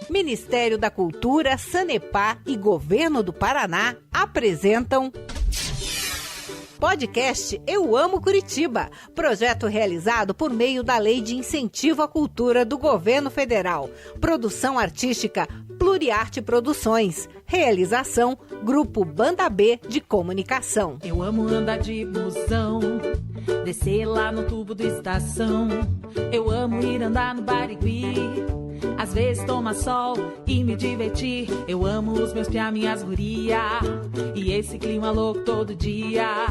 Ministério da Cultura, Sanepar e Governo do Paraná apresentam podcast Eu Amo Curitiba, projeto realizado por meio da Lei de Incentivo à Cultura do Governo Federal. Produção artística Pluriarte Produções. Realização Grupo Banda B de Comunicação. Eu amo andar de busão, descer lá no tubo do estação. Eu amo ir andar no Barigui, às vezes tomar sol e me divertir. Eu amo os meus pia, minhas guria, e esse clima louco todo dia.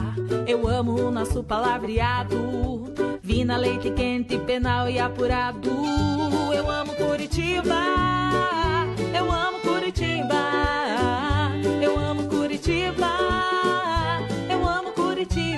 Eu amo o nosso palavreado, vina, leite quente, penal e apurado. Eu amo Curitiba, eu amo Curitiba, eu amo Curitiba, eu amo Curitiba.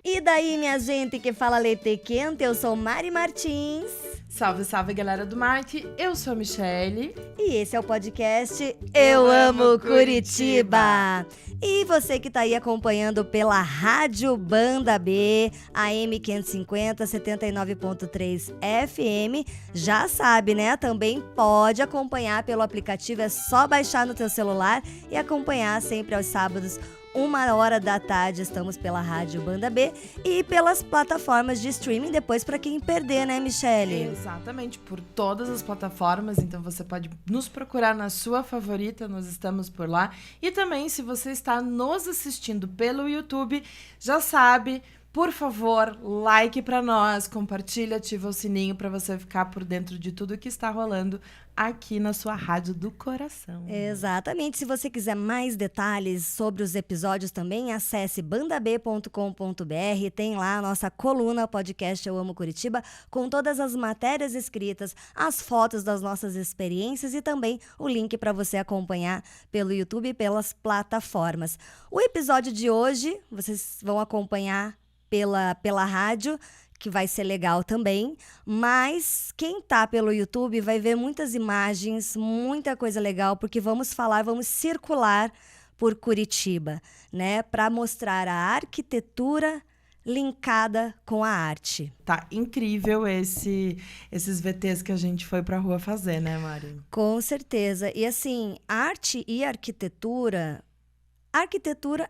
E daí, minha gente que fala leite quente, eu sou Mari Martins. Salve, salve, galera do Marte. Eu sou a Michele. E esse é o podcast Eu Amo Curitiba. E você que tá aí acompanhando pela Rádio Banda B, AM 550, 79.3 FM, já sabe, né? Também pode acompanhar pelo aplicativo, é só baixar no teu celular e acompanhar sempre aos sábados, 13h, estamos pela Rádio Banda B e pelas plataformas de streaming, depois para quem perder, né, Michele? Exatamente, por todas as plataformas, então você pode nos procurar na sua favorita, nós estamos por lá. E também, se você está nos assistindo pelo YouTube, já sabe, por favor, like para nós, compartilha, ativa o sininho para você ficar por dentro de tudo que está rolando aqui na sua rádio do coração. Exatamente. Se você quiser mais detalhes sobre os episódios também, acesse bandab.com.br. Tem lá a nossa coluna podcast Eu Amo Curitiba, com todas as matérias escritas, as fotos das nossas experiências e também o link para você acompanhar pelo YouTube e pelas plataformas. O episódio de hoje, vocês vão acompanhar pela rádio, que vai ser legal também, mas quem tá pelo YouTube vai ver muitas imagens, muita coisa legal, porque vamos circular por Curitiba, né, para mostrar a arquitetura linkada com a arte. Tá incrível esses VTs que a gente foi pra rua fazer, né, Mari? Com certeza. E assim, arte e arquitetura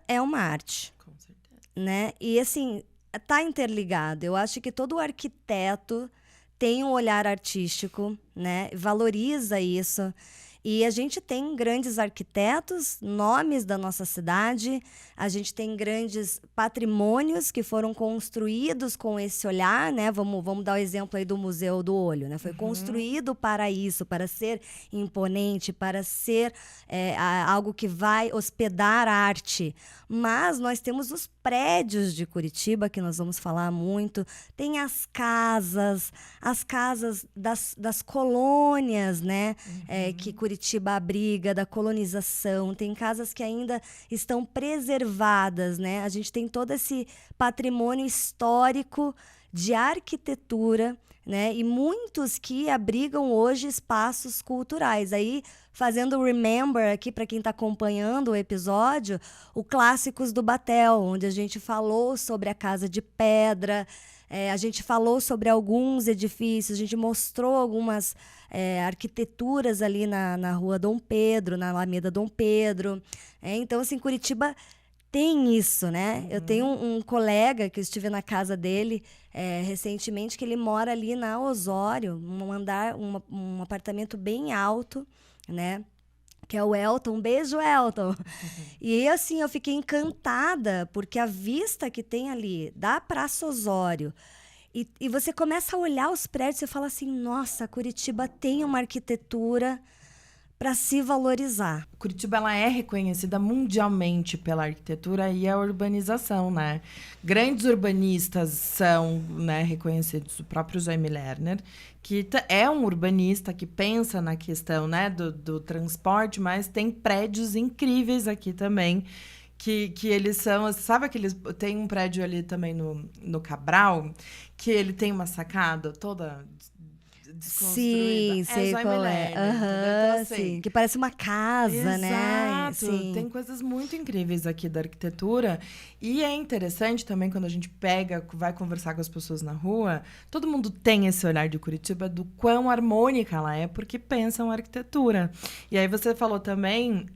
é uma arte. Com certeza. Né? E assim, tá interligado. Eu acho que todo arquiteto tem um olhar artístico, né? Valoriza isso. E a gente tem grandes arquitetos, nomes da nossa cidade, a gente tem grandes patrimônios que foram construídos com esse olhar, né? Vamos dar o exemplo aí do Museu do Olho, né? Foi construído para isso, para ser imponente, para ser algo que vai hospedar a arte. Mas nós temos os prédios de Curitiba, que nós vamos falar muito, tem as casas das colônias, né? Que Curitiba abriga, da colonização, tem casas que ainda estão preservadas, né? A gente tem todo esse patrimônio histórico de arquitetura, né? E muitos que abrigam hoje espaços culturais. Aí, fazendo remember aqui para quem está acompanhando o episódio, o Clássicos do Batel, onde a gente falou sobre a Casa de Pedra, a gente falou sobre alguns edifícios, a gente mostrou algumas arquiteturas ali na Rua Dom Pedro, na Alameda Dom Pedro. Então, assim, Curitiba tem isso, né? Eu tenho um colega que eu estive na casa dele recentemente, que ele mora ali na Osório, um apartamento bem alto, né? Que é o Elton. Um beijo, Elton. E assim, eu fiquei encantada, porque a vista que tem ali da Praça Osório, e você começa a olhar os prédios e fala assim, nossa, Curitiba tem uma arquitetura para se valorizar. Curitiba, ela é reconhecida mundialmente pela arquitetura e a urbanização, né? Grandes urbanistas são, né, reconhecidos. O próprio Jaime Lerner, que é um urbanista que pensa na questão, né, do transporte, mas tem prédios incríveis aqui também, que eles são... Sabe aqueles... Tem um prédio ali também no Cabral, que ele tem uma sacada toda Sim, desconstruída. sei Zoe qual é. Millerner, entendeu? Aham, Então, assim, sim. Que parece uma casa, né? exato. Sim. Tem coisas muito incríveis aqui da arquitetura. E é interessante também quando a gente vai conversar com as pessoas na rua, todo mundo tem esse olhar de Curitiba do quão harmônica ela é, porque pensam arquitetura. E aí você falou também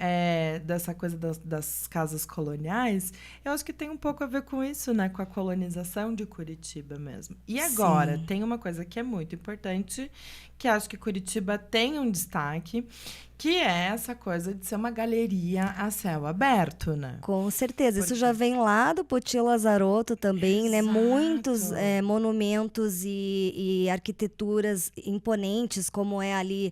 dessa coisa das casas coloniais. Eu acho que tem um pouco a ver com isso, né? Com a colonização de Curitiba mesmo. E agora, Sim. tem uma coisa que é muito importante, que acho que Curitiba tem um destaque, que é essa coisa de ser uma galeria a céu aberto, né? Com certeza. Isso Porque- já vem lá do Poti Lazarotto também, né? Exato. Muitos monumentos e arquiteturas imponentes, como é ali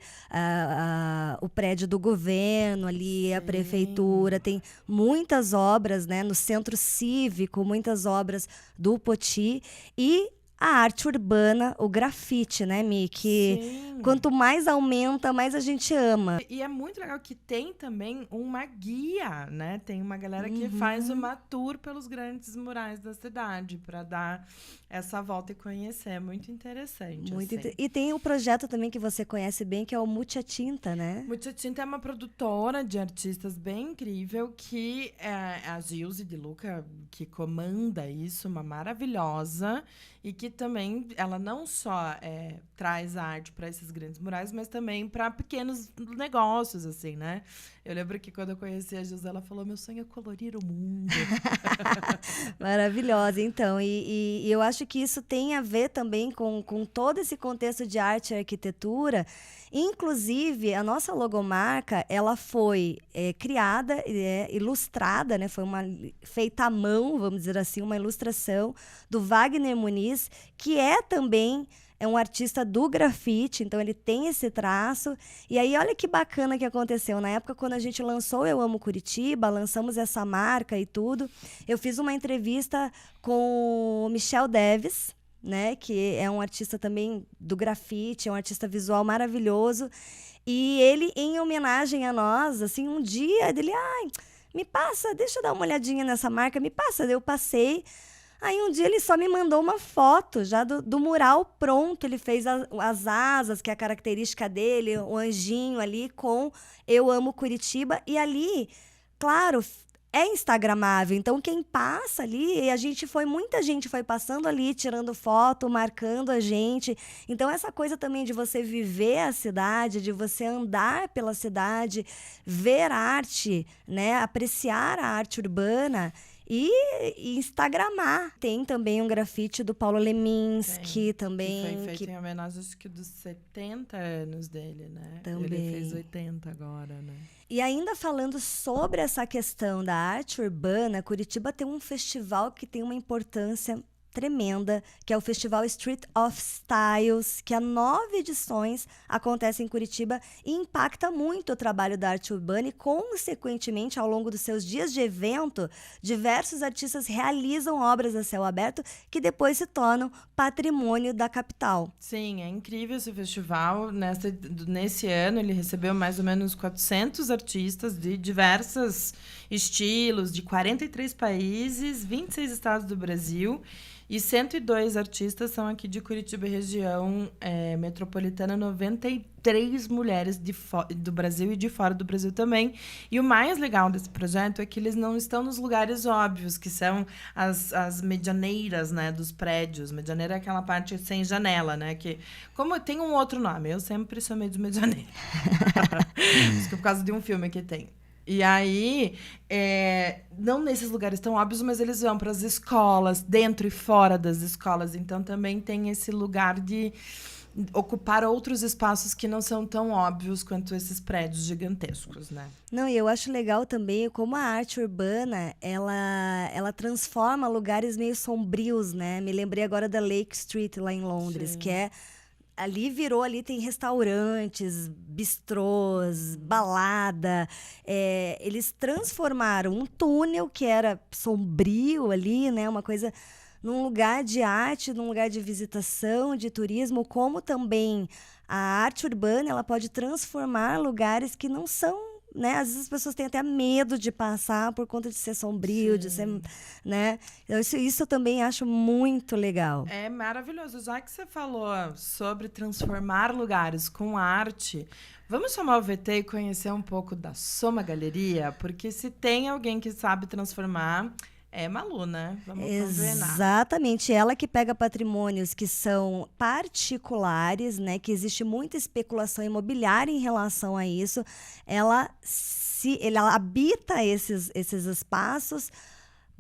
o prédio do governo, ali a Sim. prefeitura. Tem muitas obras, né? No centro cívico, muitas obras do Poti. E a arte urbana, o grafite, né, Mi? Que Sim. quanto mais aumenta, mais a gente ama. E é muito legal que tem também uma guia, né? Tem uma galera que faz uma tour pelos grandes murais da cidade para dar essa volta e conhecer. É muito interessante. Muito assim. E tem o projeto também que você conhece bem, que é o Mucha Tinta, né? Mucha Tinta é uma produtora de artistas bem incrível, que é a Gilze de Luca, que comanda isso, uma maravilhosa, e que também, ela não só traz a arte para esses grandes murais, mas também para pequenos negócios, assim, né? Eu lembro que quando eu conheci a Gilze, ela falou, meu sonho é colorir o mundo. Maravilhosa, então. E eu acho que isso tem a ver também com todo esse contexto de arte e arquitetura. Inclusive, a nossa logomarca, ela foi criada, ilustrada, né? Foi feita à mão, vamos dizer assim, uma ilustração do Wagner Muniz, que é também um artista do grafite, então ele tem esse traço. E aí, olha que bacana que aconteceu. Na época, quando a gente lançou Eu Amo Curitiba, lançamos essa marca e tudo, eu fiz uma entrevista com o Michel Deves, né, que é um artista também do grafite, é um artista visual maravilhoso. E ele, em homenagem a nós, assim, um dia, ele, me passa, deixa eu dar uma olhadinha nessa marca, me passa. Eu passei. Aí um dia ele só me mandou uma foto já do mural pronto. Ele fez as asas, que é a característica dele, o anjinho ali com Eu Amo Curitiba. E ali, claro, é instagramável. Então quem passa ali, muita gente foi passando ali, tirando foto, marcando a gente. Então essa coisa também de você viver a cidade, de você andar pela cidade, ver arte, né, apreciar a arte urbana e instagramar. Tem também um grafite do Paulo Leminski também. Que foi feito em homenagem, acho que dos 70 anos dele, né? Também. Ele fez 80 agora, né? E ainda falando sobre essa questão da arte urbana, Curitiba tem um festival que tem uma importância tremenda, que é o Festival Street of Styles, que há 9 edições acontece em Curitiba e impacta muito o trabalho da arte urbana e, consequentemente, ao longo dos seus dias de evento, diversos artistas realizam obras a céu aberto que depois se tornam patrimônio da capital. Sim, é incrível esse festival. Nesse ano, ele recebeu mais ou menos 400 artistas de diversos estilos, de 43 países, 26 estados do Brasil. E 102 artistas são aqui de Curitiba e região metropolitana, 93 mulheres do Brasil e de fora do Brasil também. E o mais legal desse projeto é que eles não estão nos lugares óbvios, que são as medianeiras, né, dos prédios. Medianeira é aquela parte sem janela, né? Que, como tem um outro nome, eu sempre chamei de medianeira. Isso que é por causa de um filme que tem. E aí, não nesses lugares tão óbvios, mas eles vão para as escolas, dentro e fora das escolas. Então, também tem esse lugar de ocupar outros espaços que não são tão óbvios quanto esses prédios gigantescos, né? Não, e eu acho legal também como a arte urbana, ela transforma lugares meio sombrios, né? Me lembrei agora da Lake Street, lá em Londres, Sim. que ali tem restaurantes, bistrôs, balada. Eles transformaram um túnel que era sombrio ali, né? Uma coisa num lugar de arte, num lugar de visitação, de turismo, como também a arte urbana ela pode transformar lugares que não são né? Às vezes as pessoas têm até medo de passar por conta de ser sombrio, de ser, né? Então, isso eu também acho muito legal. É maravilhoso. Já que você falou sobre transformar lugares com arte, vamos chamar o VT e conhecer um pouco da Soma Galeria? Porque se tem alguém que sabe transformar, é Malu, né? Vamos combinar. Exatamente. Ela que pega patrimônios que são particulares, né? Que existe muita especulação imobiliária em relação a isso. Ela habita esses espaços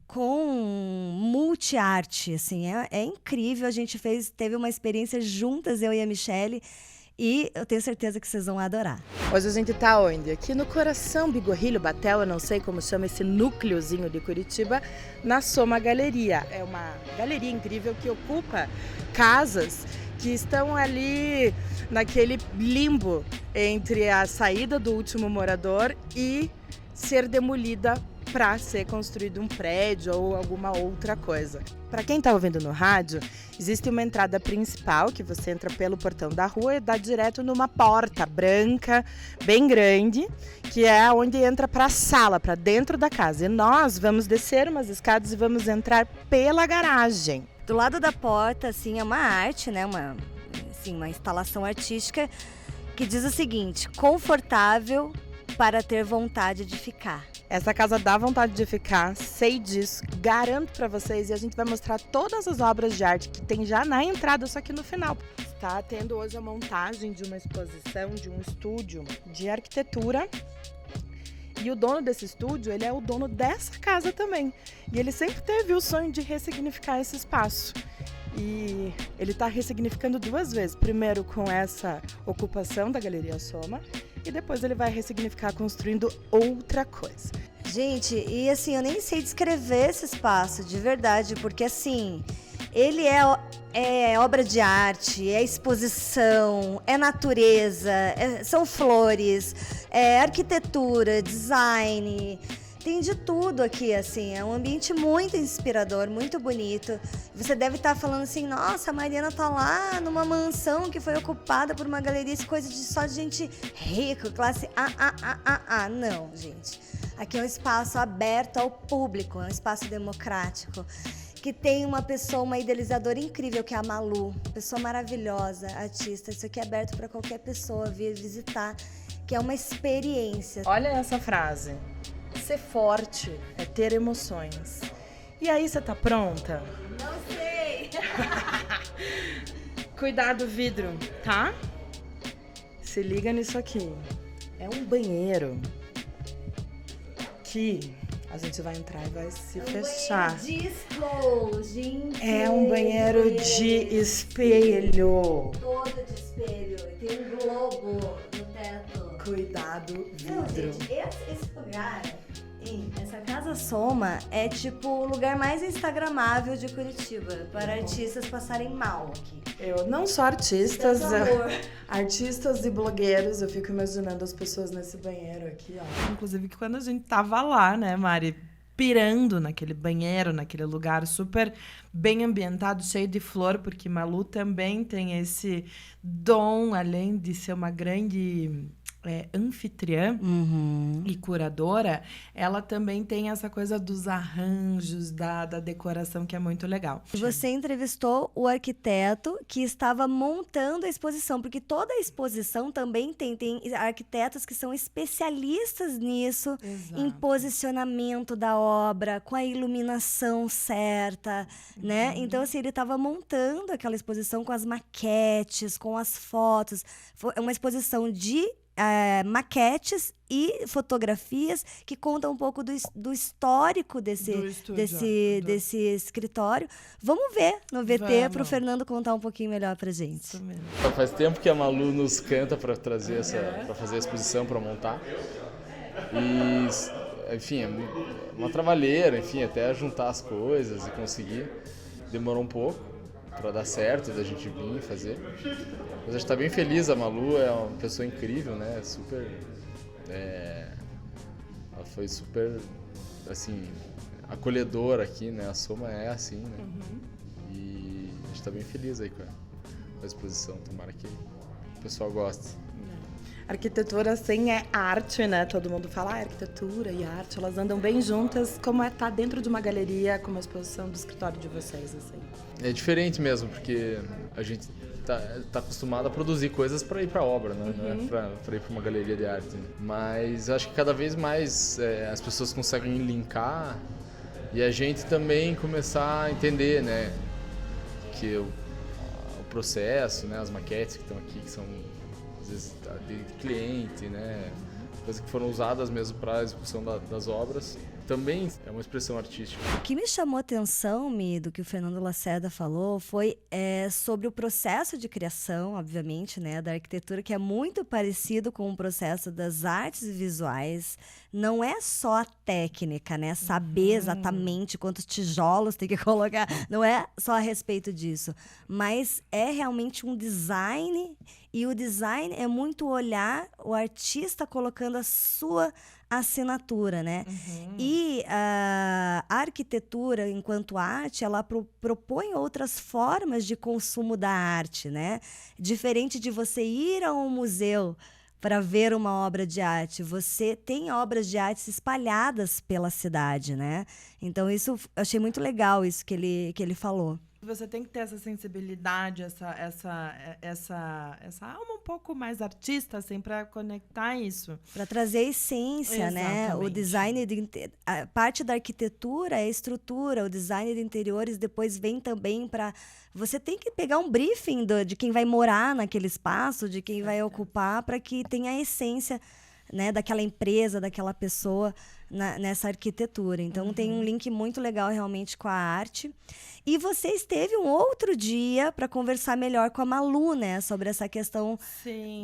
com multi-arte, assim. É incrível. A gente teve uma experiência juntas, eu e a Michele, e eu tenho certeza que vocês vão adorar. Hoje a gente tá onde? Aqui no coração Bigorrilho, Batel, eu não sei como chama esse núcleozinho de Curitiba, na Soma Galeria. É uma galeria incrível que ocupa casas que estão ali naquele limbo entre a saída do último morador e ser demolida para ser construído um prédio ou alguma outra coisa. Para quem está ouvindo no rádio, existe uma entrada principal que você entra pelo portão da rua e dá direto numa porta branca, bem grande, que é onde entra para a sala, para dentro da casa. E nós vamos descer umas escadas e vamos entrar pela garagem. Do lado da porta, assim, é uma arte, né? Uma instalação artística que diz o seguinte: confortável para ter vontade de ficar. Essa casa dá vontade de ficar, sei disso, garanto para vocês, e a gente vai mostrar todas as obras de arte que tem já na entrada, só que no final. Está tendo hoje a montagem de uma exposição, de um estúdio de arquitetura, e o dono desse estúdio, ele é o dono dessa casa também, e ele sempre teve o sonho de ressignificar esse espaço. E ele está ressignificando 2 vezes, primeiro com essa ocupação da Galeria Soma, e depois ele vai ressignificar construindo outra coisa. Gente, e assim, eu nem sei descrever esse espaço, de verdade, porque assim, ele é obra de arte, é exposição, é natureza, são flores, é arquitetura, design, tem de tudo aqui, assim, é um ambiente muito inspirador, muito bonito. Você deve estar falando assim, nossa, a Mariana tá lá numa mansão que foi ocupada por uma galeria, coisa só de gente rica, classe A. Não, gente. Aqui é um espaço aberto ao público, é um espaço democrático, que tem uma pessoa, uma idealizadora incrível, que é a Malu, pessoa maravilhosa, artista. Isso aqui é aberto para qualquer pessoa vir visitar, que é uma experiência. Olha essa frase. Ser forte é ter emoções. E aí, você tá pronta? Não sei! Cuidado, vidro, tá? Se liga nisso aqui. É um banheiro que a gente vai entrar e vai se fechar. Disco, gente. É um banheiro de espelho. Todo de espelho. E tem um globo no teto. Cuidado, vidro. Não, gente, esse lugar, essa Casa Soma é tipo o lugar mais instagramável de Curitiba, para artistas passarem mal aqui. Eu não só artistas, artistas e blogueiros, eu fico imaginando as pessoas nesse banheiro aqui, ó. Inclusive que quando a gente tava lá, né, Mari, pirando naquele banheiro, naquele lugar super bem ambientado, cheio de flor, porque Malu também tem esse dom, além de ser uma grande anfitriã e curadora, ela também tem essa coisa dos arranjos, da decoração, que é muito legal. Você entrevistou o arquiteto que estava montando a exposição, porque toda a exposição também tem arquitetos que são especialistas nisso, Exato. em posicionamento da obra, com a iluminação certa, né? Então, assim, ele estava montando aquela exposição com as maquetes, com as fotos. Foi uma exposição de maquetes e fotografias que contam um pouco do histórico desse escritório. Vamos ver no VT para o Fernando contar um pouquinho melhor pra gente. Isso mesmo. Faz tempo que a Malu nos canta para trazer para fazer a exposição, para montar. E, enfim, é uma trabalheira, enfim, até juntar as coisas e conseguir. Demorou um pouco para dar certo, da gente vir fazer. Mas a gente tá bem feliz, a Malu é uma pessoa incrível, né? Ela foi super, assim, acolhedora aqui, né? A Soma é assim, né? E a gente tá bem feliz aí com a exposição, tomara que o pessoal goste. Arquitetura, assim, é arte, né? Todo mundo fala, arquitetura e arte, elas andam bem juntas. Como é estar dentro de uma galeria, como a exposição do escritório de vocês, assim? É diferente mesmo, porque a gente tá acostumado a produzir coisas para ir para obra, né? Não é para ir para uma galeria de arte. Mas eu acho que cada vez mais as pessoas conseguem linkar e a gente também começar a entender, né? Que o processo, né? As maquetes que estão aqui, que são às vezes de cliente, né? Coisas que foram usadas mesmo para a execução das obras. Também é uma expressão artística. O que me chamou a atenção, Mi, do que o Fernando Lacerda falou, foi sobre o processo de criação, obviamente, né, da arquitetura, que é muito parecido com o processo das artes visuais. Não é só a técnica, né, saber exatamente quantos tijolos tem que colocar. Não é só a respeito disso, mas é realmente um design, e o design é muito olhar o artista colocando a sua assinatura, né? E a arquitetura, enquanto arte, ela propõe outras formas de consumo da arte, né? Diferente de você ir a um museu para ver uma obra de arte, você tem obras de arte espalhadas pela cidade, né? Então, isso eu achei muito legal, isso que ele falou. Você tem que ter essa sensibilidade, essa alma um pouco mais artista, assim, para conectar isso. Para trazer a essência, né? O design, a parte da arquitetura é a estrutura, o design de interiores depois vem também para... Você tem que pegar um briefing de quem vai morar naquele espaço, de quem vai ocupar, para que tenha a essência, né, daquela empresa, daquela pessoa nessa arquitetura. Então, tem um link muito legal realmente com a arte. E você esteve um outro dia para conversar melhor com a Malu, né, sobre essa questão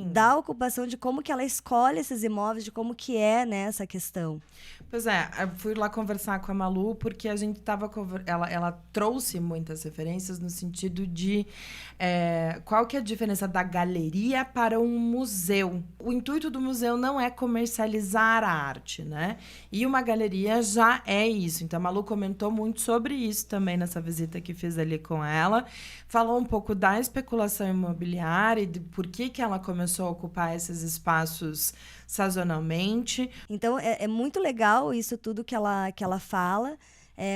da ocupação, de como que ela escolhe esses imóveis, de como que é, né, essa questão. Pois é, eu fui lá conversar com a Malu porque a gente estava... Ela trouxe muitas referências no sentido de qual que é a diferença da galeria para um museu. O intuito do museu não é comercializar a arte, né? E uma galeria já é isso. Então, a Malu comentou muito sobre isso também nessa visita que fiz ali com ela. Falou um pouco da especulação imobiliária e de por que ela começou a ocupar esses espaços sazonalmente. Então, é muito legal isso tudo que ela fala.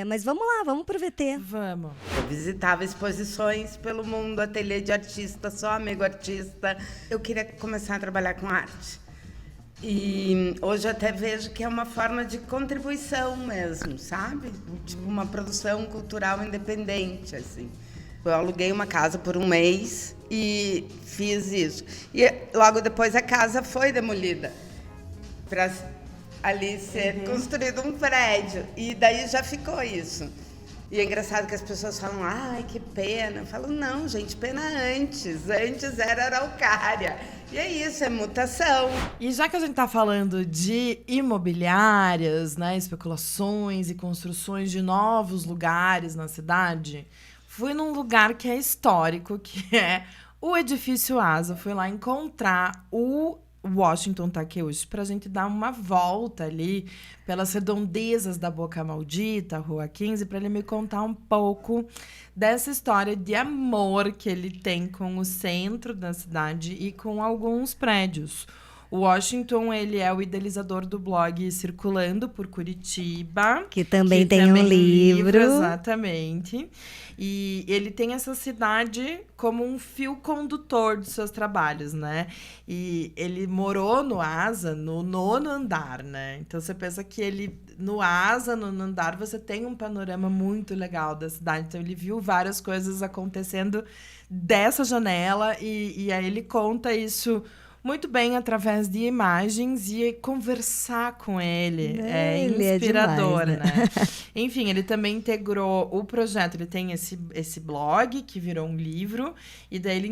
Mas vamos lá, vamos pro VT. Vamos. Eu visitava exposições pelo mundo, ateliê de artista, só amigo artista. Eu queria começar a trabalhar com arte. E hoje eu até vejo que é uma forma de contribuição mesmo, sabe? Tipo, uma produção cultural independente, assim. Eu aluguei uma casa por um mês e fiz isso. E logo depois a casa foi demolida para ali ser construído um prédio. E daí já ficou isso. E é engraçado que as pessoas falam, ai, que pena. Eu falo, não, gente, pena antes. Antes era araucária. E é isso, é mutação. E já que a gente está falando de imobiliárias, né, especulações e construções de novos lugares na cidade, fui num lugar que é histórico, que é o Edifício Asa. Fui lá encontrar o Washington Takeuchi para a gente dar uma volta ali pelas redondezas da Boca Maldita, Rua 15, para ele me contar um pouco dessa história de amor que ele tem com o centro da cidade e com alguns prédios. O Washington, ele é o idealizador do blog Circulando por Curitiba. Que também tem um livro. Exatamente. E ele tem essa cidade como um fio condutor dos seus trabalhos, né? E ele morou no Asa, no 9º andar, né? Então, você pensa que ele, no Asa, no 9º andar, você tem um panorama muito legal da cidade. Então, ele viu várias coisas acontecendo dessa janela e aí ele conta isso muito bem através de imagens e conversar com ele é inspirador, demais, né? Enfim, ele também integrou o projeto, ele tem esse blog que virou um livro, e daí ele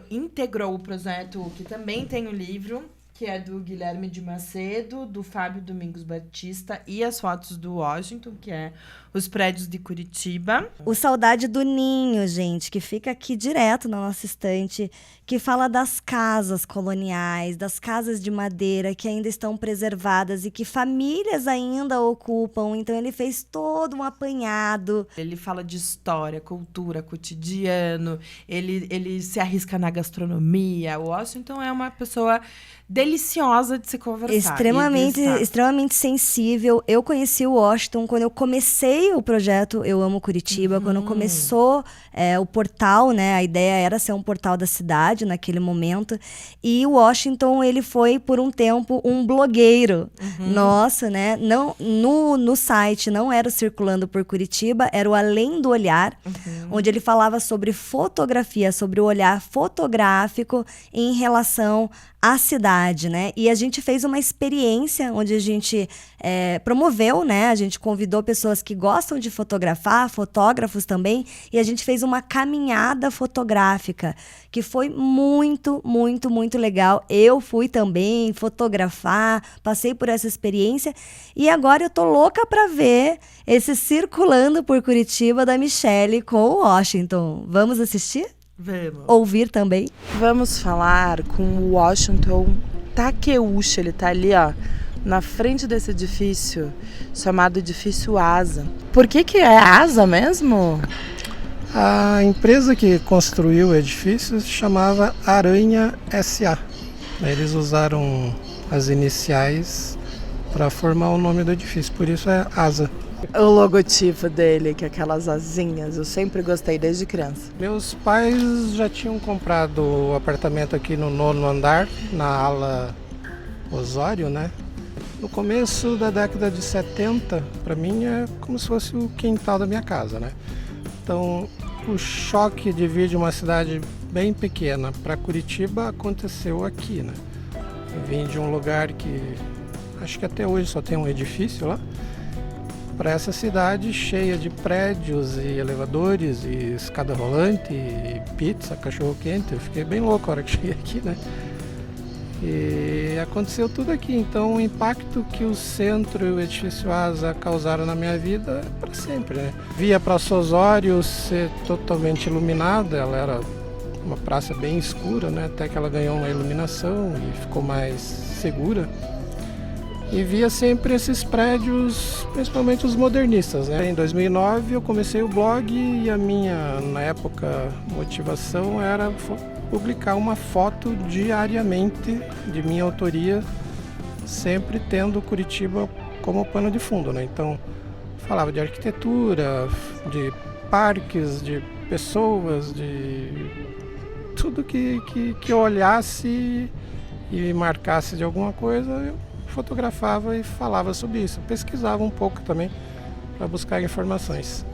integrou o projeto que também tem um livro, que é do Guilherme de Macedo, do Fábio Domingos Batista, e as fotos do Washington, que é os prédios de Curitiba. O Saudade do Ninho, gente, que fica aqui direto na nossa estante, que fala das casas coloniais, das casas de madeira que ainda estão preservadas e que famílias ainda ocupam. Então, ele fez todo um apanhado. Ele fala de história, cultura, cotidiano, ele se arrisca na gastronomia. O Washington é uma pessoa deliciosa deliciosa de se conversar. Extremamente sensível. Eu conheci o Washington quando eu comecei o projeto Eu Amo Curitiba, quando começou o portal, né? A ideia era ser um portal da cidade naquele momento. E o Washington, ele foi por um tempo um blogueiro nosso, né? Não, no site não era o Circulando por Curitiba, era o Além do Olhar, onde ele falava sobre fotografia, sobre o olhar fotográfico em relação à cidade, né? E a gente fez uma experiência onde a gente promoveu, né? A gente convidou pessoas que gostam de fotografar, fotógrafos também, e a gente fez uma caminhada fotográfica, que foi muito, muito, muito legal. Eu fui também fotografar, passei por essa experiência, e agora eu tô louca para ver esse Circulando por Curitiba da Michelle com o Washington. Vamos assistir? Vamos. Ouvir também? Vamos falar com o Washington Takeuchi. Ele tá ali, ó, na frente desse edifício chamado Edifício Asa. Por que é Asa mesmo? A empresa que construiu o edifício se chamava Aranha S.A. Eles usaram as iniciais para formar o nome do edifício, por isso é Asa. O logotipo dele, que é aquelas asinhas, eu sempre gostei desde criança. Meus pais já tinham comprado o apartamento aqui no 9º andar, na ala Osório, né? No começo da década de 70, para mim é como se fosse o quintal da minha casa, né? Então, o choque de vir de uma cidade bem pequena para Curitiba aconteceu aqui, né? Eu vim de um lugar que acho que até hoje só tem um edifício lá, para essa cidade cheia de prédios e elevadores e escada rolante e pizza, cachorro-quente. Eu fiquei bem louco a hora que cheguei aqui, né? E aconteceu tudo aqui, então o impacto que o centro e o edifício Asa causaram na minha vida é para sempre, né? Via Praça Osório ser totalmente iluminada, ela era uma praça bem escura, né? Até que ela ganhou uma iluminação e ficou mais segura. E via sempre esses prédios, principalmente os modernistas, né? Em 2009 eu comecei o blog e a minha, na época, motivação era publicar uma foto diariamente de minha autoria, sempre tendo Curitiba como pano de fundo, né? Então, falava de arquitetura, de parques, de pessoas, de tudo que eu olhasse e marcasse de alguma coisa, eu fotografava e falava sobre isso. Pesquisava um pouco também para buscar informações.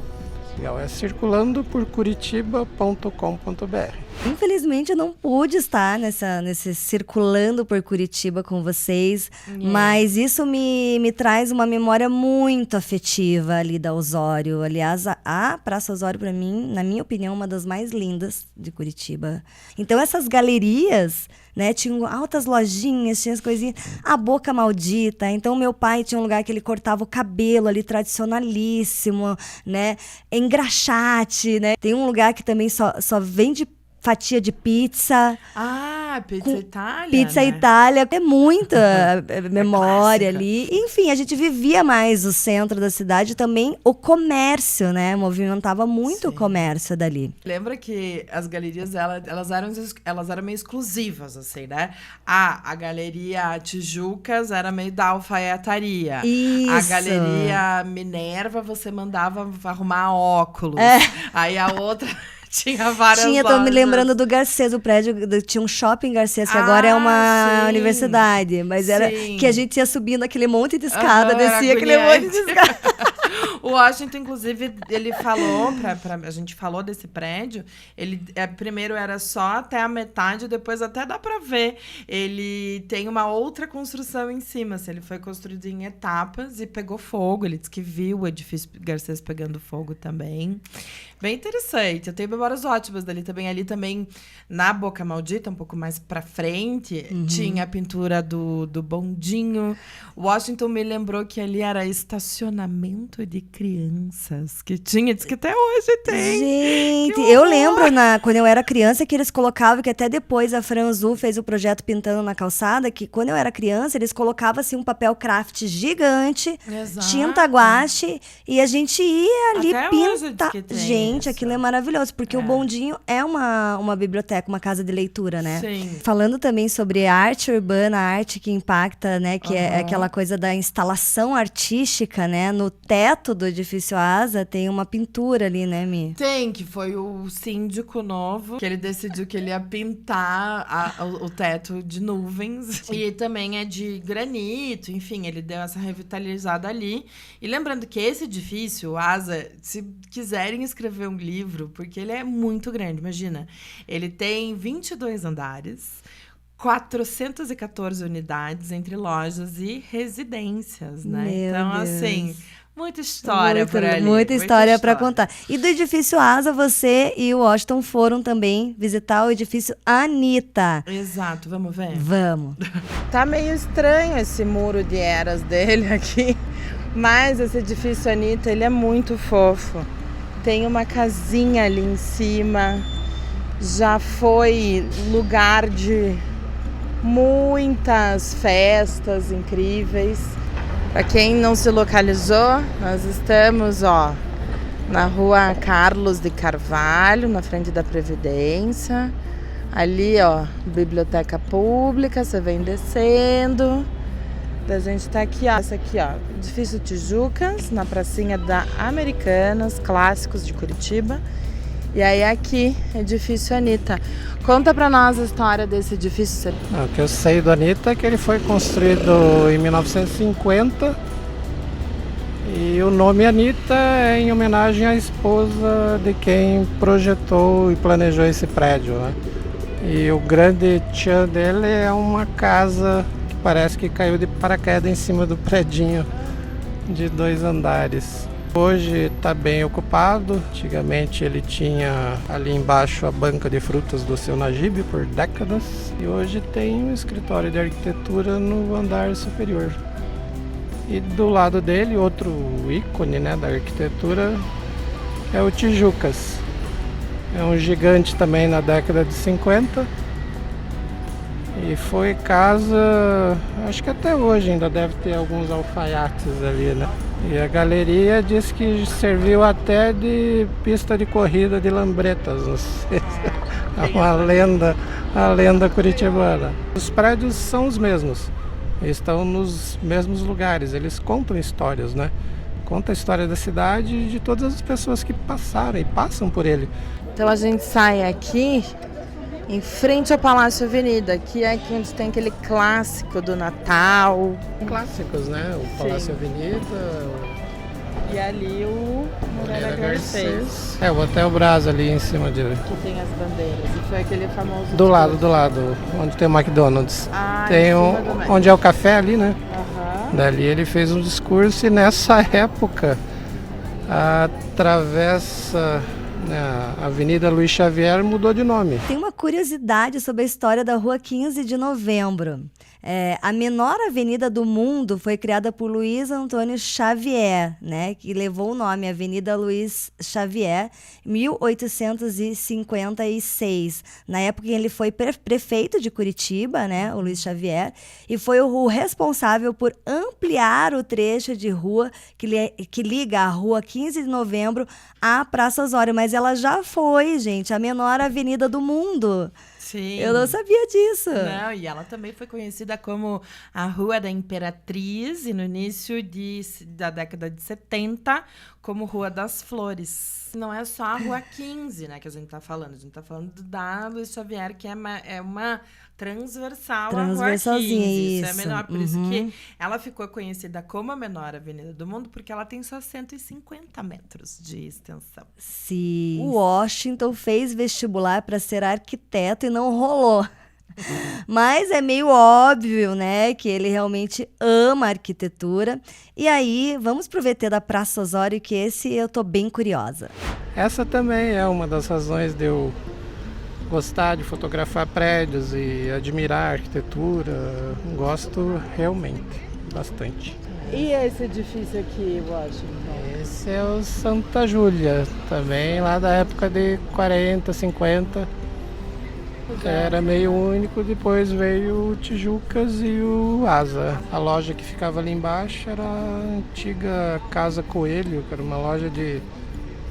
Legal, é circulandoporcuritiba.com.br. Infelizmente eu não pude estar nesse Circulando por Curitiba com vocês, mas isso me traz uma memória muito afetiva ali da Osório. Aliás, a Praça Osório, para mim, na minha opinião, uma das mais lindas de Curitiba. Então essas galerias, né, tinham altas lojinhas, tinha as coisinhas, a Boca Maldita. Então meu pai tinha um lugar que ele cortava o cabelo ali, tradicionalíssimo, né, engraxate, né. Tem um lugar que também só vende fatia de pizza. Ah, Pizza Itália, Pizza né? Itália. É muita memória ali. Enfim, a gente vivia mais o centro da cidade, também o comércio, né? Movimentava muito o comércio dali. Lembra que as galerias, elas eram meio exclusivas, assim, né? A Galeria Tijucas era meio da alfaiataria. Isso. A Galeria Minerva, você mandava arrumar óculos. Aí a outra... Tinha várias lojas. Tô me lembrando do Garcês, o prédio, tinha um shopping Garcês, que agora é uma universidade, mas era que a gente ia subindo aquele monte de escada, descia aquele monte de escada. O Washington, inclusive, ele falou, a gente falou desse prédio, ele primeiro era só até a metade, depois até dá pra ver. Ele tem uma outra construção em cima, assim, ele foi construído em etapas e pegou fogo. Ele disse que viu o edifício Garcês pegando fogo também. Bem interessante. Eu tenho memórias ótimas dali também. Ali também, na Boca Maldita, um pouco mais pra frente, tinha a pintura do bondinho. Washington me lembrou que ali era estacionamento de crianças. Que tinha, diz que até hoje tem. Gente, eu lembro quando eu era criança que eles colocavam, que até depois a Franzu fez o projeto Pintando na Calçada, que quando eu era criança, eles colocavam assim um papel craft gigante, tinta guache, e a gente ia ali pintar. Gente, gente, aquilo é maravilhoso, porque o Bondinho é uma biblioteca, uma casa de leitura, né? Sim. Falando também sobre arte urbana, arte que impacta, né? Que é aquela coisa da instalação artística, né? No teto do edifício Asa tem uma pintura ali, né, Mi? Tem, que foi o síndico novo, que ele decidiu que ele ia pintar o teto de nuvens. E também é de granito, enfim, ele deu essa revitalizada ali. E lembrando que esse edifício, o Asa, se quiserem escrever um livro, porque ele é muito grande, imagina. Ele tem 22 andares, 414 unidades entre lojas e residências, né? Meu então, Deus. assim, muita história por ali. Muita história para contar. E do edifício Asa, você e o Washington foram também visitar o edifício Anitta. Exato, vamos ver? Vamos. Tá meio estranho esse muro de eras dele aqui, mas esse edifício Anitta, ele é muito fofo. Tem uma casinha ali em cima, já foi lugar de muitas festas incríveis. Para quem não se localizou, nós estamos, na rua Carlos de Carvalho, na frente da Previdência. Ali, biblioteca pública, você vem descendo. A gente tá aqui, essa aqui, edifício Tijucas, na pracinha da Americanas, clássicos de Curitiba. E aí aqui, edifício Anitta. Conta pra nós a história desse edifício. O que eu sei do Anitta é que ele foi construído em 1950 e o nome Anitta é em homenagem à esposa de quem projetou e planejou esse prédio, né? E o grande tchan dele é uma casa que parece que caiu de paraquedas em cima do predinho de 2 andares. Hoje está bem ocupado. Antigamente ele tinha ali embaixo a banca de frutas do seu Najib por décadas. E hoje tem um escritório de arquitetura no andar superior. E do lado dele, outro ícone, né, da arquitetura é o Tijucas. É um gigante também na década de 50. E foi casa, acho que até hoje ainda deve ter alguns alfaiates ali, né? E a galeria diz que serviu até de pista de corrida de lambretas, não sei se é uma lenda, a lenda curitibana. Os prédios são os mesmos, estão nos mesmos lugares, eles contam histórias, né? Conta a história da cidade e de todas as pessoas que passaram e passam por ele. Então a gente sai aqui em frente ao Palácio Avenida, que é aqui onde tem aquele clássico do Natal. Clássicos, né? O Palácio Avenida. E ali o Moreira Garcês. O Hotel Brás ali em cima dele. Que tem as bandeiras. E foi aquele famoso... Do lado, onde tem o McDonald's. Tem onde é o café ali, né? Uhum. Dali ele fez um discurso e nessa época a travessa... A Avenida Luiz Xavier mudou de nome. Tem uma curiosidade sobre a história da Rua 15 de Novembro. A menor avenida do mundo foi criada por Luiz Antônio Xavier, né, que levou o nome Avenida Luiz Xavier, 1856. Na época ele foi prefeito de Curitiba, né, o Luiz Xavier, e foi o responsável por ampliar o trecho de rua que liga a Rua 15 de Novembro à Praça Osório. Mas ela já foi, gente, a menor avenida do mundo. Sim. Eu não sabia disso. Não, e ela também foi conhecida como a Rua da Imperatriz e no início da década de 70 como Rua das Flores. Não é só a Rua 15, né, que a gente tá falando. A gente tá falando da Luiz Xavier, que é uma transversal à Rua 15. Isso é menor. Por isso que ela ficou conhecida como a menor avenida do mundo, porque ela tem só 150 metros de extensão. Sim. O Washington fez vestibular para ser arquiteto e não rolou. Mas é meio óbvio, né, que ele realmente ama arquitetura. E aí, vamos pro VT da Praça Osório, que esse eu tô bem curiosa. Essa também é uma das razões de eu gostar de fotografar prédios e admirar a arquitetura. Gosto realmente, bastante. E esse edifício aqui, Washington? Esse é o Santa Júlia, também lá da época de 40, 50. Era meio único, depois veio o Tijucas e o Asa. A loja que ficava ali embaixo era a antiga Casa Coelho, que era uma loja de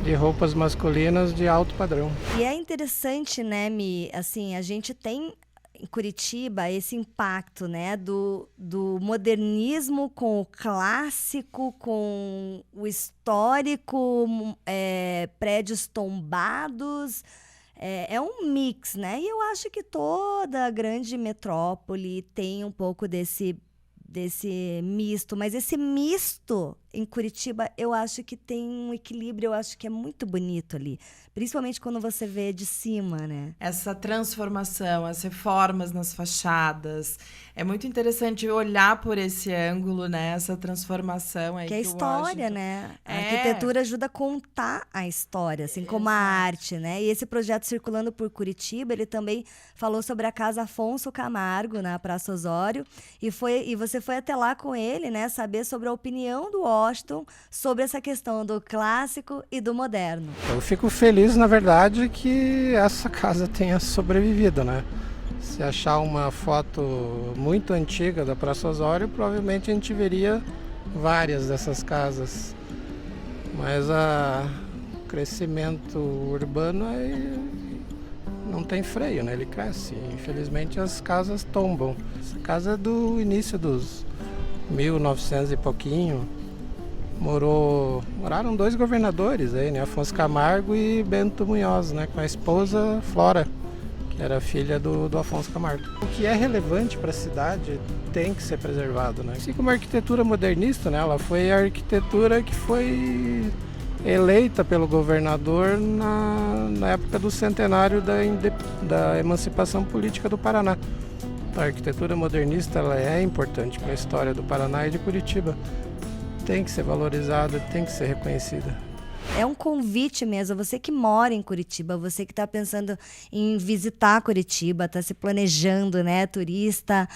de roupas masculinas de alto padrão. E é interessante, né, Mi? Assim, a gente tem em Curitiba esse impacto, né, do modernismo com o clássico, com o histórico, prédios tombados. É um mix, né? E eu acho que toda grande metrópole tem um pouco desse misto, mas esse misto em Curitiba eu acho que tem um equilíbrio, eu acho que é muito bonito ali, principalmente quando você vê de cima, né? Essa transformação, as reformas nas fachadas, é muito interessante olhar por esse ângulo, né? Essa transformação aí que é a história, né? A arquitetura ajuda a contar a história, assim como a arte, né? E esse projeto Circulando por Curitiba, ele também falou sobre a Casa Afonso Camargo, na Praça Osório, e você foi até lá com ele, né? Saber sobre a opinião do Washington sobre essa questão do clássico e do moderno. Eu fico feliz, na verdade, que essa casa tenha sobrevivido, né? Se achar uma foto muito antiga da Praça Osório, provavelmente a gente veria várias dessas casas. Mas o crescimento urbano não tem freio, né? Ele cresce. Infelizmente as casas tombam. Essa casa é do início dos 1900 e pouquinho. Moraram 2 governadores aí, né? Afonso Camargo e Bento Munhoz, né? Com a esposa Flora, que era filha do Afonso Camargo. O que é relevante para a cidade tem que ser preservado, né? Assim como a arquitetura modernista, né? Ela foi a arquitetura que foi eleita pelo governador na época do centenário da emancipação política do Paraná. A arquitetura modernista ela é importante para a história do Paraná e de Curitiba. Tem que ser valorizada, tem que ser reconhecida. É um convite mesmo, você que mora em Curitiba, você que está pensando em visitar Curitiba, está se planejando, né, turista.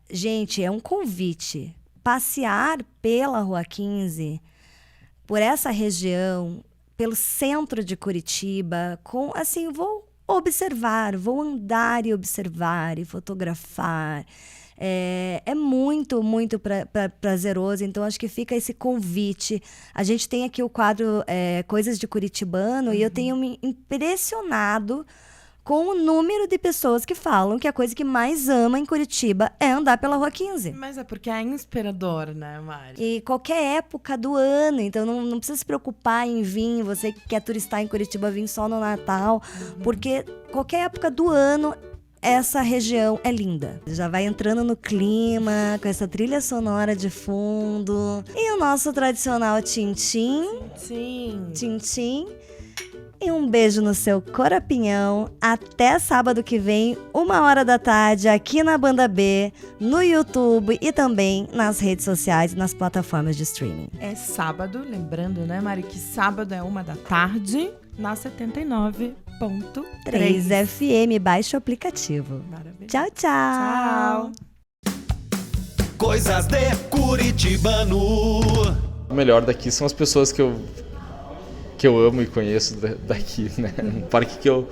Gente, é um convite. Passear pela Rua 15, por essa região, pelo centro de Curitiba, vou observar, vou andar e observar e fotografar. É muito, muito prazeroso. Então, acho que fica esse convite. A gente tem aqui o quadro Coisas de Curitibano, e eu tenho me impressionado com o número de pessoas que falam que a coisa que mais ama em Curitiba é andar pela Rua 15. Mas é porque é inspirador, né, Mari? E qualquer época do ano, então não precisa se preocupar em vir, você que quer turistar em Curitiba, vir só no Natal, porque qualquer época do ano, essa região é linda. Já vai entrando no clima, com essa trilha sonora de fundo. E o nosso tradicional tchim-tchim. Tchim-tchim. E um beijo no seu corapinhão. Até sábado que vem, 1h da tarde, aqui na Banda B, no YouTube e também nas redes sociais e nas plataformas de streaming. É sábado, lembrando, né, Mari, que sábado é 1h da tarde, na 79.3 FM, baixe o aplicativo. Maravilha. Tchau, tchau. Tchau. Coisas de Curitibano. O melhor daqui são as pessoas que eu amo e conheço daqui, né? Um parque que eu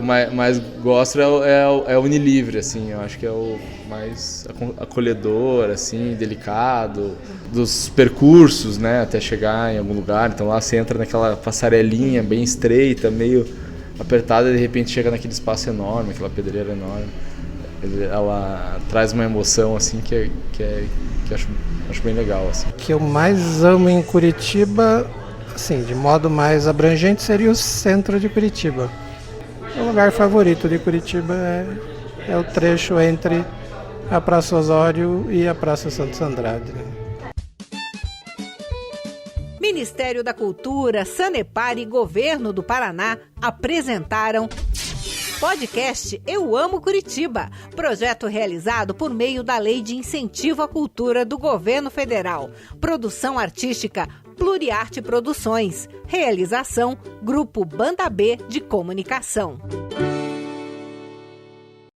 mais gosto é o Unilivre, assim. Eu acho que é o mais acolhedor, assim, delicado, dos percursos, né? Até chegar em algum lugar. Então lá você entra naquela passarelinha bem estreita, meio apertada, e de repente chega naquele espaço enorme, aquela pedreira enorme. Ela traz uma emoção, assim, que acho bem legal, assim. O que eu mais amo em Curitiba, assim, de modo mais abrangente, seria o centro de Curitiba. O lugar favorito de Curitiba é o trecho entre a Praça Osório e a Praça Santos Andrade, né? Ministério da Cultura, Sanepar e Governo do Paraná apresentaram podcast Eu Amo Curitiba, projeto realizado por meio da Lei de Incentivo à Cultura do Governo Federal. Produção artística Pluriarte Produções. Realização Grupo Banda B de Comunicação.